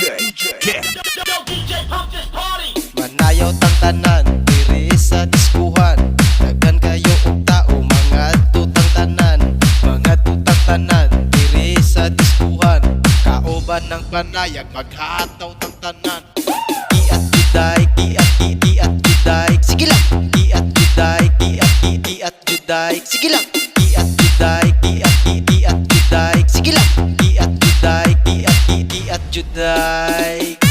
Yeah. Manayaw tang tanan, diri sa diskuhan. Daghan kayo og tao, mga tutang tanan. Mga tutang tanan, diri sa diskuhan. Kauban ng panayag, maghataw tang tanan. Iat juday, iat juday. Sige lang. Iat juday, iat juday. Sige lang. Iat juday, iat juday. Sige lang. Iat juday, iat juday.